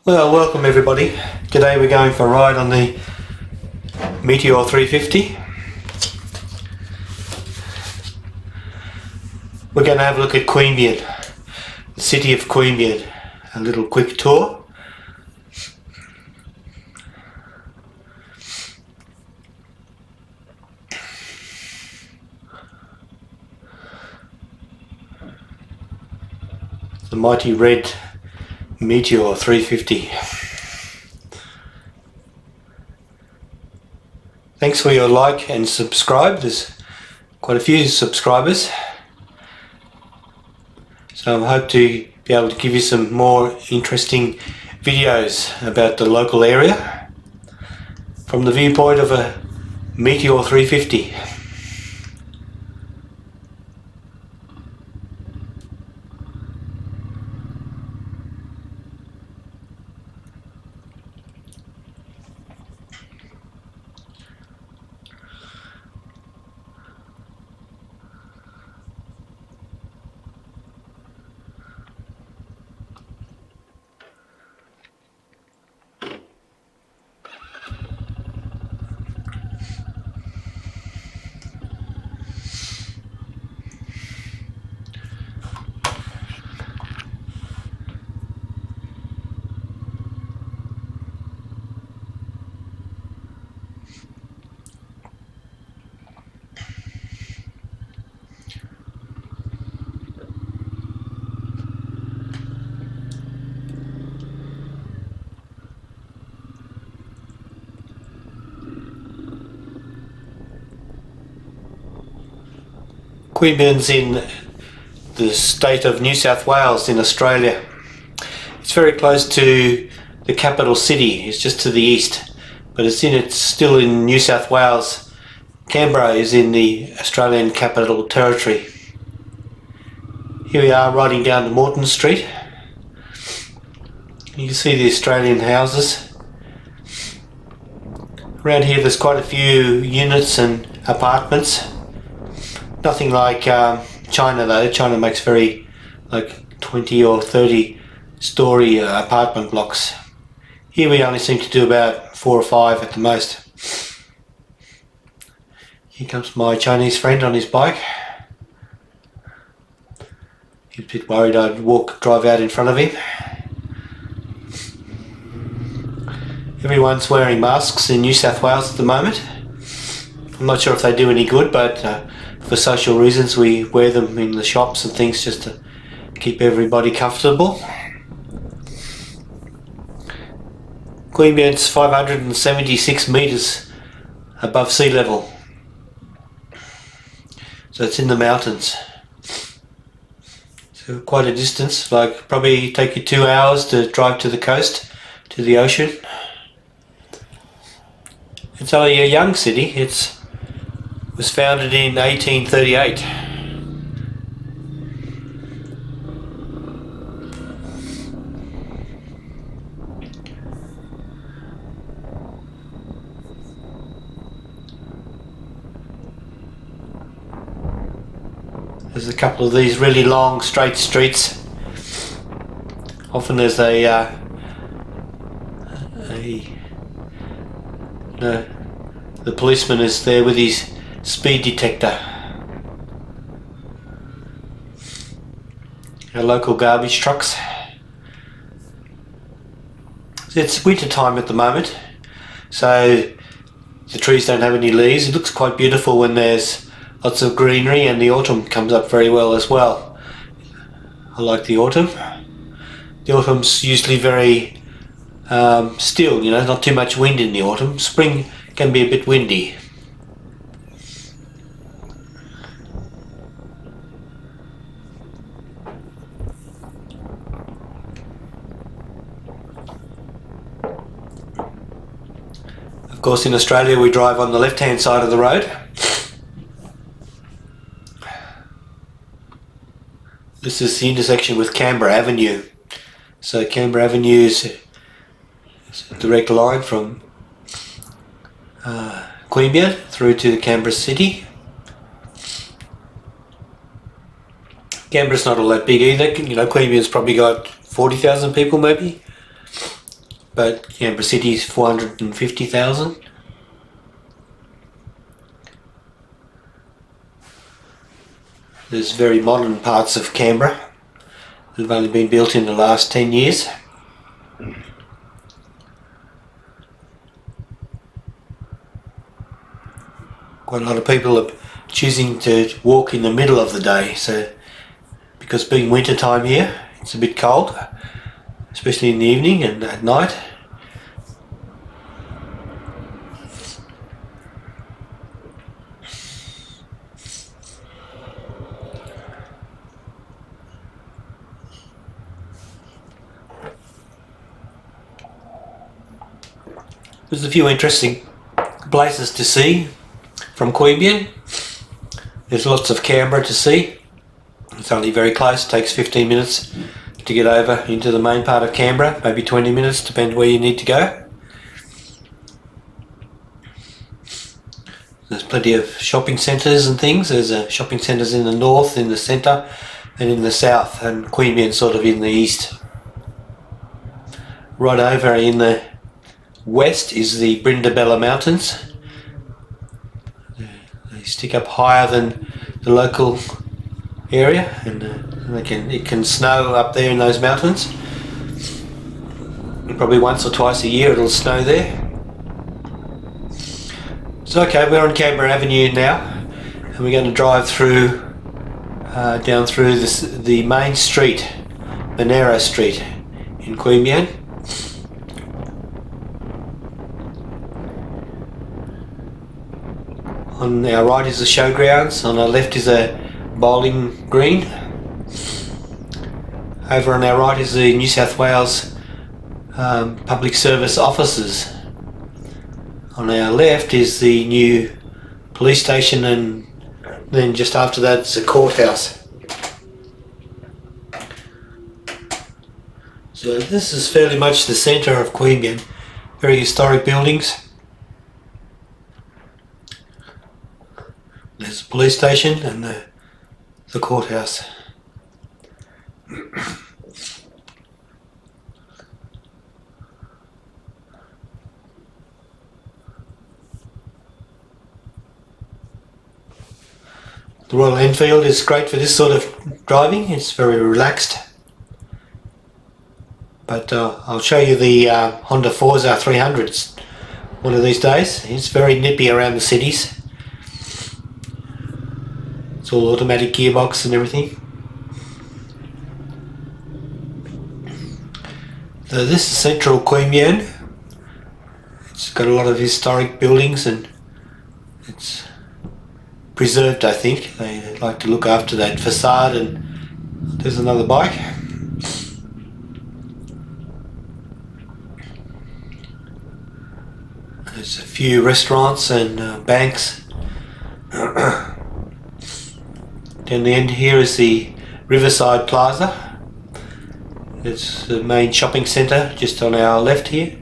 Well, welcome everybody. Today we're going for a ride on the Meteor 350. We're going to have a look at Queanbeyan, the city of Queanbeyan. A little quick tour. The mighty red Meteor 350. Thanks for your like and subscribe. There's quite a few subscribers, so I hope to be able to give you some more interesting videos about the local area from the viewpoint of a Meteor 350. Queanbeyan's in the state of New South Wales in Australia. It's very close to the capital city. It's just to the east, but it's still in New South Wales. Canberra is in the Australian Capital Territory. Here we are riding down to Moreton Street. You can see the Australian houses. Around here there's quite a few units and apartments. Nothing like China though. China makes very like 20 or 30 story apartment blocks. Here we only seem to do about 4 or 5 at the most. Here comes my Chinese friend on his bike. He's a bit worried I'd drive out in front of him. Everyone's wearing masks in New South Wales at the moment. I'm not sure if they do any good, but for social reasons we wear them in the shops and things just to keep everybody comfortable. Queanbeyan's 576 metres above sea level, so it's in the mountains. So quite a distance, like probably take you 2 hours to drive to the coast, to the ocean. It's only a young city. It was founded in 1838. There's a couple of these really long straight streets. Often there's the policeman is there with his speed detector. Our local garbage trucks. It's winter time at the moment, so the trees don't have any leaves. It looks quite beautiful when there's lots of greenery, and the autumn comes up very well as well. I like the autumn. The autumn's usually very still, not too much wind in the autumn. Spring can be a bit windy. Of course, in Australia we drive on the left hand side of the road. This is the intersection with Canberra Avenue. So Canberra Avenue is a direct line from Queanbeyan through to Canberra City. Canberra's not all that big either. Queanbeyan's probably got 40,000 people maybe. but Queanbeyan City is 450,000. There's very modern parts of Canberra that have only been built in the last 10 years. Quite a lot of people are choosing to walk in the middle of the day, so because being winter time here, it's a bit cold, especially in the evening and at night. There's a few interesting places to see from Queanbeyan. There's lots of Canberra to see. It's only very close, it takes 15 minutes to get over into the main part of Canberra, maybe 20 minutes, depending where you need to go. There's plenty of shopping centres and things. There's shopping centres in the north, in the centre and in the south, and Queanbeyan sort of in the east. Right over in the west is the Brindabella Mountains. They stick up higher than the local area, and it can snow up there in those mountains. Probably once or twice a year it'll snow there. So okay, we're on Canberra Avenue now, and we're going to drive through down through the main street, the narrow street in Queanbeyan. On our right is the showgrounds, on our left is a bowling green. Over on our right is the New South Wales Public Service Offices. On our left is the new police station, and then just after that it's a courthouse. So this is fairly much the centre of Queanbeyan. Very historic buildings. There's the police station and the courthouse. The Royal Enfield is great for this sort of driving. It's very relaxed. But I'll show you the Honda Forza 300s one of these days. It's very nippy around the cities. It's all automatic gearbox and everything. So this is central Queanbeyan. It's got a lot of historic buildings and it's preserved, I think. They like to look after that facade. And there's another bike. There's a few restaurants and banks. Down the end here is the Riverside Plaza. It's the main shopping centre just on our left here.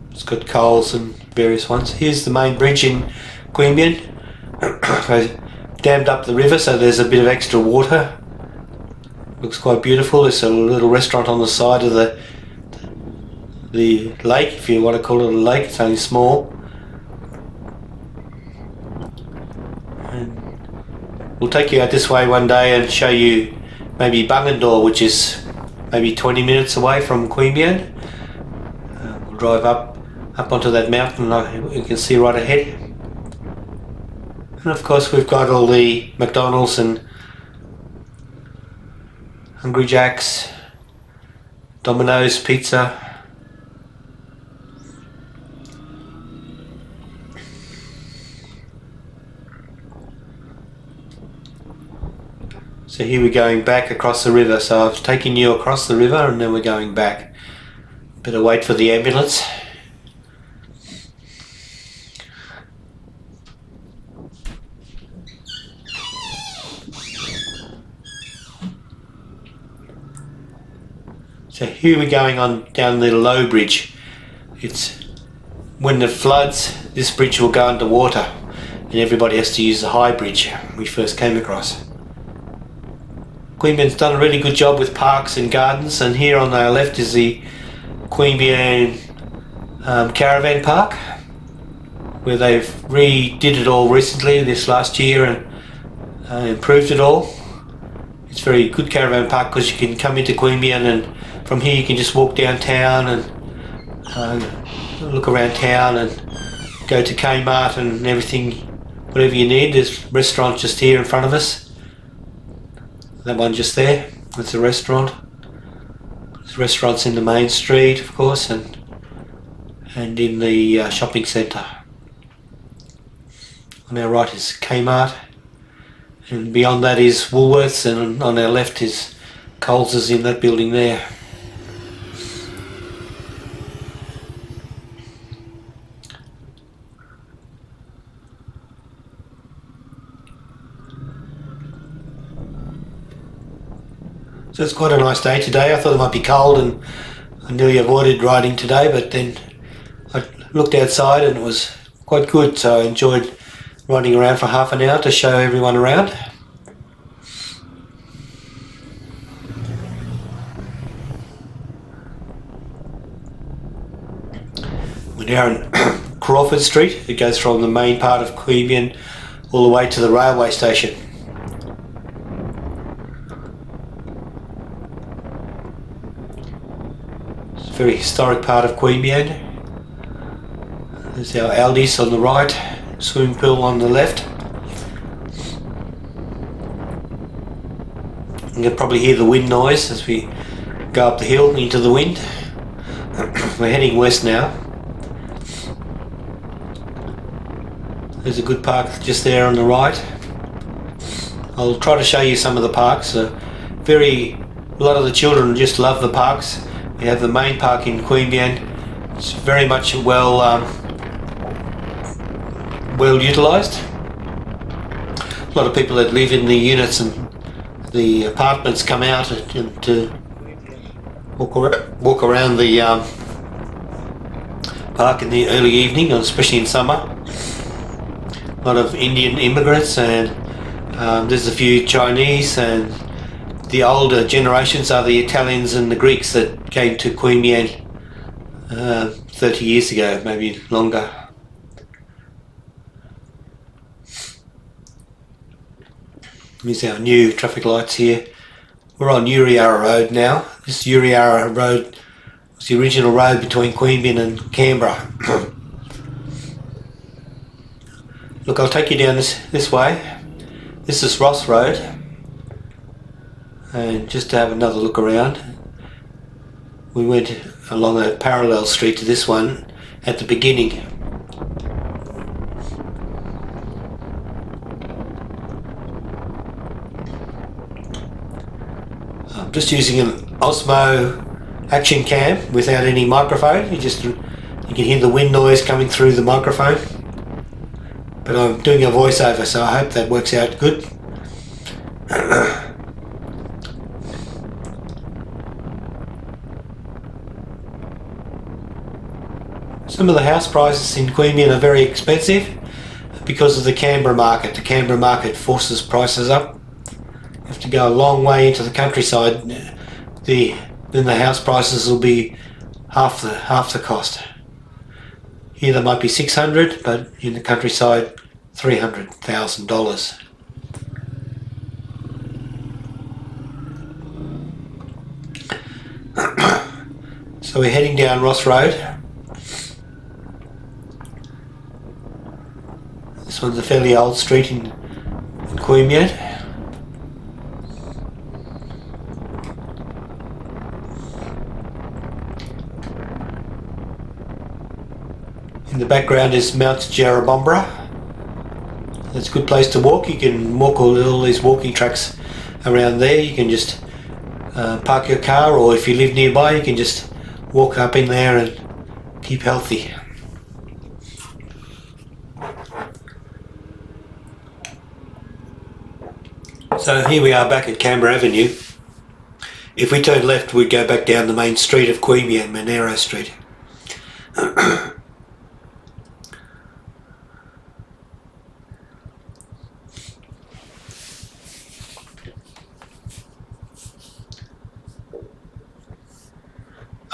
It's got Coles and various ones. Here's the main bridge in Queanbeyan. I dammed up the river so there's a bit of extra water. Looks quite beautiful. There's a little restaurant on the side of the lake, if you want to call it a lake. It's only small. And we'll take you out this way one day and show you maybe Bungendore, which is maybe 20 minutes away from Queanbeyan. We'll drive up onto that mountain like you can see right ahead. And of course we've got all the McDonald's and Hungry Jack's, Domino's Pizza. So here we're going back across the river. So I've taken you across the river and then we're going back. Better wait for the ambulance. So here we're going on down the low bridge. It's when it floods, this bridge will go underwater and everybody has to use the high bridge we first came across. Queanbeyan's done a really good job with parks and gardens, and here on our left is the Queanbeyan Caravan Park, where they've redid it all recently this last year and improved it all. It's a very good caravan park because you can come into Queanbeyan, and from here you can just walk downtown and look around town and go to Kmart and everything, whatever you need. There's restaurants just here in front of us. That one just there, that's a restaurant. There's restaurants in the main street, of course, and in the shopping centre. On our right is Kmart, and beyond that is Woolworths, and on our left is Coles is in that building there. So it's quite a nice day today. I thought it might be cold and I nearly avoided riding today, but then I looked outside and it was quite good, so I enjoyed riding around for half an hour to show everyone around. We're now in Crawford Street. It goes from the main part of Queanbeyan all the way to the railway station. Very historic part of Queanbeyan. There's our Aldi's on the right, swimming pool on the left. You can probably hear the wind noise as we go up the hill into the wind. We're heading west now. There's a good park just there on the right. I'll try to show you some of the parks. A lot of the children just love the parks. We have the main park in Queanbeyan. It's very much well utilised. A lot of people that live in the units and the apartments come out to walk around the park in the early evening, especially in summer. A lot of Indian immigrants, and there's a few Chinese, and the older generations are the Italians and the Greeks that came to Queanbeyan 30 years ago, maybe longer. Here's our new traffic lights here. We're on Uriara Road now. This Uriara Road was the original road between Queanbeyan and Canberra. Look, I'll take you down this way. This is Ross Road. And just to have another look around, we went along a parallel street to this one at the beginning. I'm just using an Osmo action cam without any microphone. You can hear the wind noise coming through the microphone, but I'm doing a voiceover, so I hope that works out good. Some of the house prices in Queanbeyan are very expensive because of the Canberra market. The Canberra market forces prices up. You have to go a long way into the countryside. Then the house prices will be half the cost. Here they might be $600, but in the countryside, $300,000. So we're heading down Ross Road. This one's a fairly old street in Queanbeyan. In the background is Mount Jarrabombra. It's a good place to walk. You can walk all these walking tracks around there. You can just park your car, or if you live nearby you can just walk up in there and keep healthy. So here we are back at Canberra Avenue. If we turn left, we go back down the main street of Queanbeyan, Monero Street.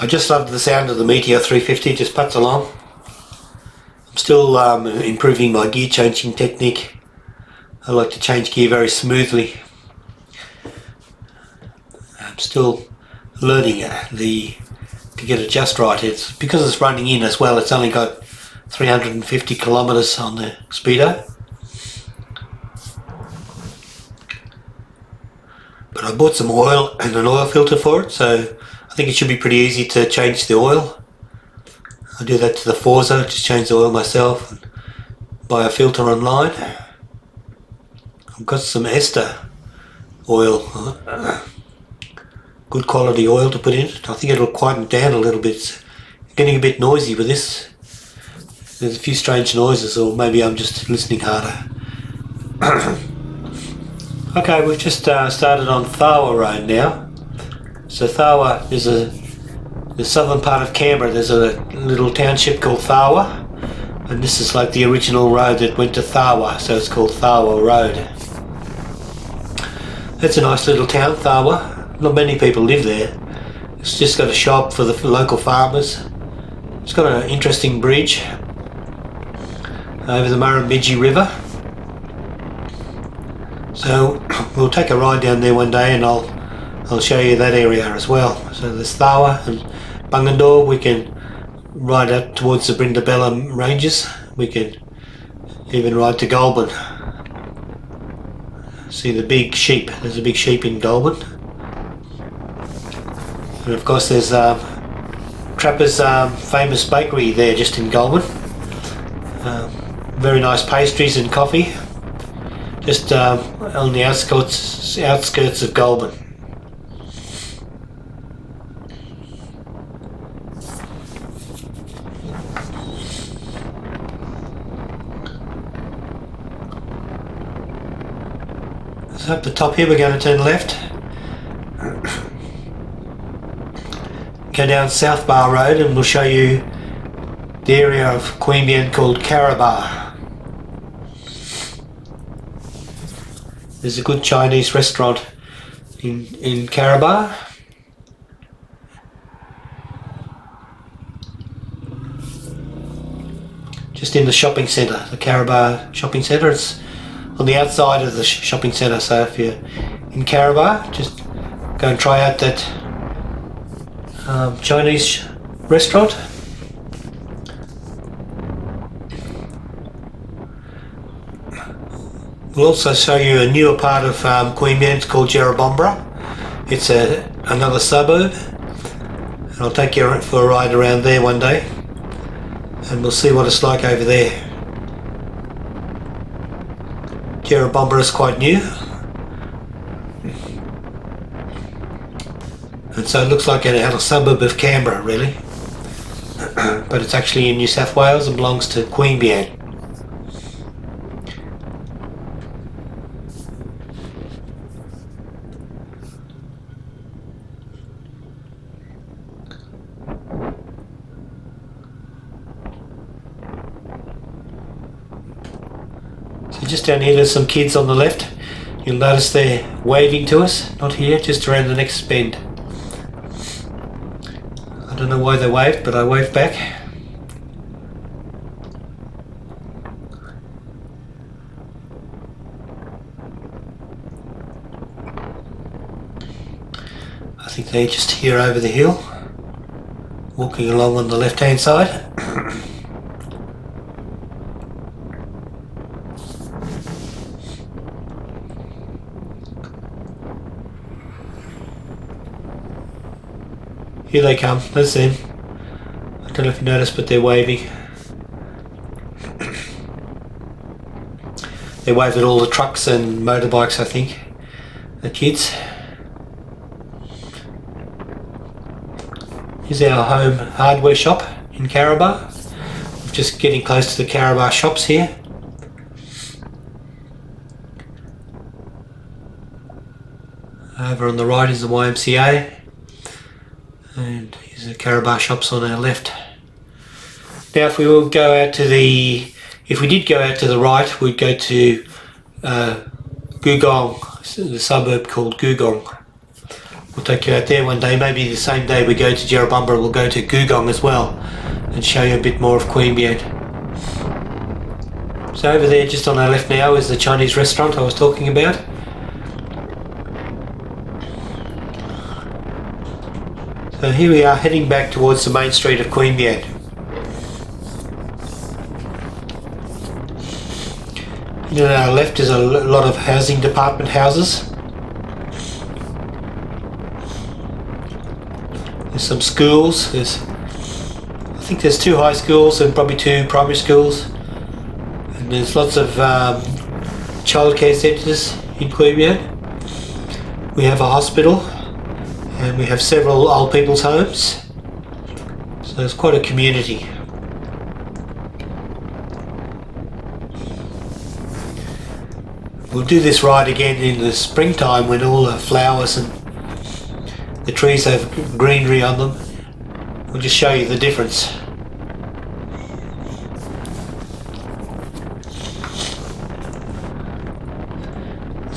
I just love the sound of the Meteor 350, just puts along. I'm still improving my gear changing technique. I like to change gear very smoothly. I'm still learning to get it just right. It's because it's running in as well. It's only got 350 kilometers on the speedo. But I bought some oil and an oil filter for it, so I think it should be pretty easy to change the oil. I do that to the Forza, just change the oil myself and buy a filter online. I've got some ester oil, good quality oil to put in. I think it'll quieten down a little bit. It's getting a bit noisy with this. There's a few strange noises, or maybe I'm just listening harder. Okay, we've just started on Thawa Road now. So Thawa is the southern part of Canberra. There's a little township called Thawa, and this is like the original road that went to Thawa, so it's called Thawa Road. It's a nice little town, Thawa. Not many people live there. It's just got a shop for the local farmers. It's got an interesting bridge over the Murrumbidgee River. So we'll take a ride down there one day and I'll show you that area as well. So there's Thawa and Bungendore. We can ride out towards the Brindabella Ranges. We can even ride to Goulburn. See the big sheep. There's a big sheep in Goulburn. And of course there's Trapper's famous bakery there just in Goulburn. Very nice pastries and coffee. Just on the outskirts of Goulburn. So up the top here we're going to turn left. Go down South Bar Road and we'll show you the area of Queanbeyan called Karabar. There's a good Chinese restaurant in Karabar. Just in the shopping centre, the Karabar shopping centre. It's on the outside of the shopping centre, so if you're in Karabar, just go and try out that Chinese restaurant. We'll also show you a newer part of Queanbeyan. It's called Jerrabombra. It's another suburb, and I'll take you for a ride around there one day and we'll see what it's like over there. Queanbeyan is quite new, and so it looks like a suburb of Canberra really, but it's actually in New South Wales and belongs to Queanbeyan. So just down here there's some kids on the left. You'll notice they're waving to us, not here, just around the next bend. I don't know why they waved, but I waved back. I think they're just here over the hill, walking along on the left hand side. Here they come, that's them. I don't know if you noticed, but they're waving. They wave at all the trucks and motorbikes, I think, the kids. Here's our home hardware shop in Karabar. We're just getting close to the Karabar shops here. Over on the right is the YMCA. And here's the Karabar shops on our left. Now if we will go out to the, if we did go out to the right, we'd go to Googong, the suburb called Googong, We'll take you out there one day. Maybe the same day we go to Jerrabumba, we'll go to Gugong as well and show you a bit more of Queanbeyan. So over there, just on our left now, is the Chinese restaurant I was talking about. So here we are heading back towards the main street of Queanbeyan. And on our left is a lot of housing department houses. There's some schools. I think there's 2 high schools and probably 2 primary schools. And there's lots of childcare centres in Queanbeyan. We have a hospital. And we have several old people's homes, so it's quite a community. We'll do this ride again in the springtime when all the flowers and the trees have greenery on them. We'll just show you the difference.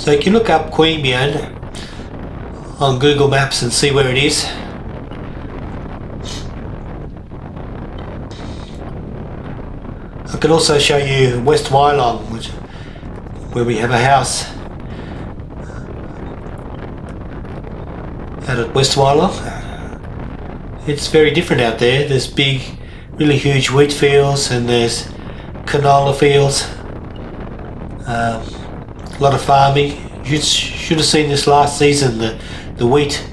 So you can look up Queanbeyan on Google Maps and see where it is. I can also show you West Wyalong, where we have a house out at West Wyalong. It's very different out there. There's big, really huge wheat fields, and there's canola fields, a lot of farming. You should have seen this last season. The wheat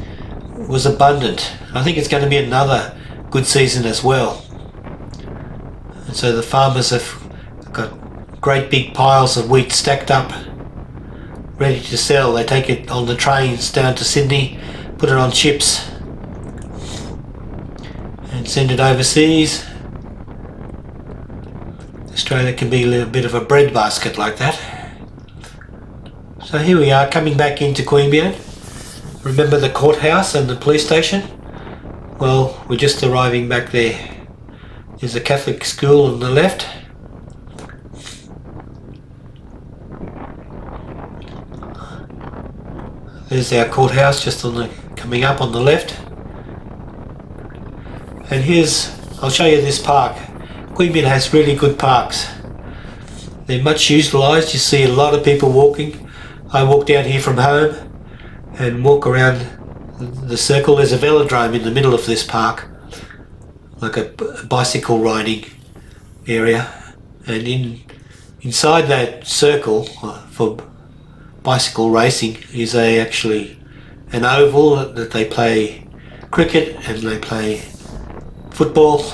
was abundant. I think it's going to be another good season as well. And so the farmers have got great big piles of wheat stacked up, ready to sell. They take it on the trains down to Sydney, put it on ships, and send it overseas. Australia can be a little bit of a breadbasket like that. So here we are coming back into Queanbeyan. Remember the courthouse and the police station? Well, we're just arriving back there. There's a Catholic school on the left. There's our courthouse just coming up on the left. And I'll show you this park. Queanbeyan has really good parks. They're much utilised. You see a lot of people walking. I walk down here from home and walk around the circle. There's a velodrome in the middle of this park, like a bicycle riding area, and inside that circle for bicycle racing is actually an oval that they play cricket and they play football.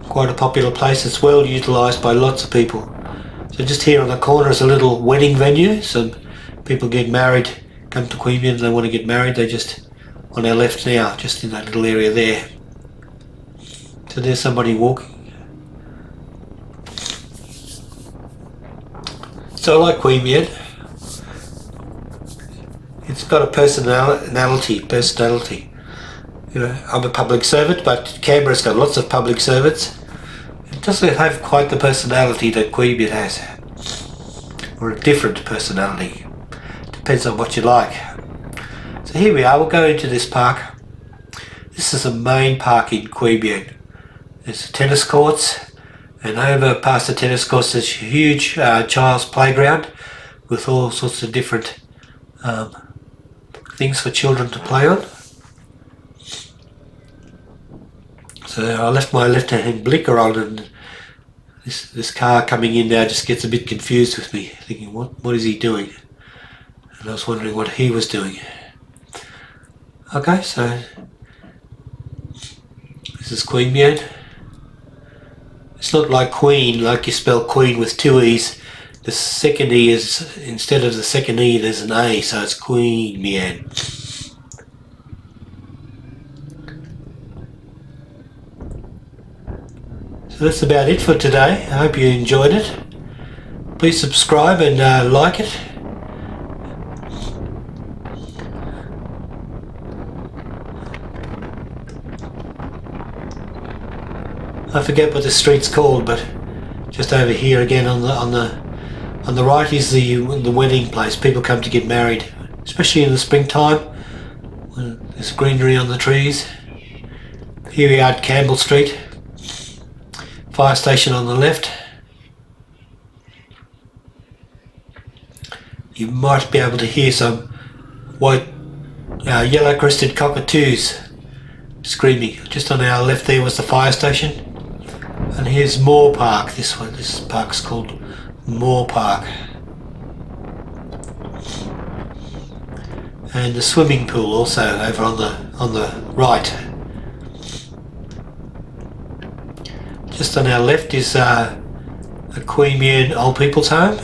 Quite a popular place. It's well utilised by lots of people. So just here on the corner is a little wedding venue. So people get married, come to Queanbeyan, they want to get married. They just on our left now, just in that little area there. So there's somebody walking. So I like Queanbeyan. It's got a personality. You know, I'm a public servant, but Canberra's got lots of public servants. It doesn't have quite the personality that Queanbeyan has, or a different personality. Depends on what you like. So here we are. We'll go into this park. This is the main park in Queanbeyan. There's tennis courts, and over past the tennis courts there's a huge child's playground with all sorts of different things for children to play on. So I left my left-hand blinker on, and this car coming in now just gets a bit confused with me, thinking what is he doing? And I was wondering what he was doing. Okay, so this is Queanbeyan. It's not like Queen, like you spell Queen with 2 E's. The second E is, instead of the second E, there's an A, so it's Queanbeyan. So that's about it for today. I hope you enjoyed it. Please subscribe and like it. I forget what the street's called, but just over here again on the right is the wedding place. People come to get married. especially in the springtime when there's greenery on the trees. Here we are at Campbell Street, fire station on the left. You might be able to hear some white, yellow-crested cockatoos screaming. Just on our left there was the fire station, and here's Moore Park. This park's called Moore Park, and the swimming pool also over on the right. Just on our left is a Queanbeyan old people's home.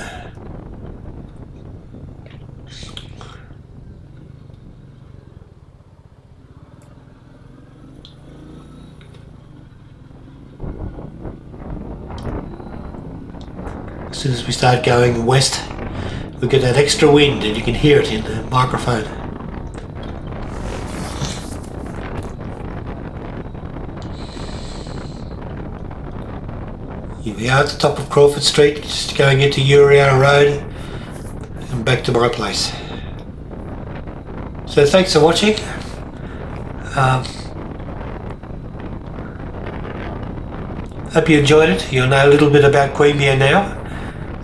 As soon as we start going west, we get that extra wind, and you can hear it in the microphone. Here we are at the top of Crawford Street, just going into Uriana Road and back to my place. So thanks for watching. Hope you enjoyed it. You'll know a little bit about Queanbeyan now,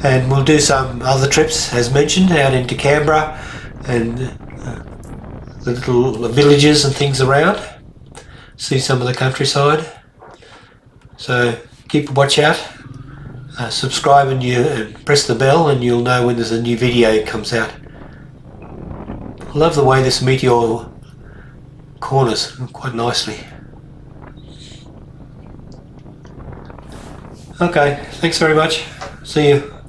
and we'll do some other trips as mentioned out into Canberra and the little villages and things around. See some of the countryside. So keep a watch out, subscribe and press the bell, and you'll know when there's a new video comes out. I love the way this meteor corners quite nicely. Okay, thanks very much. See you.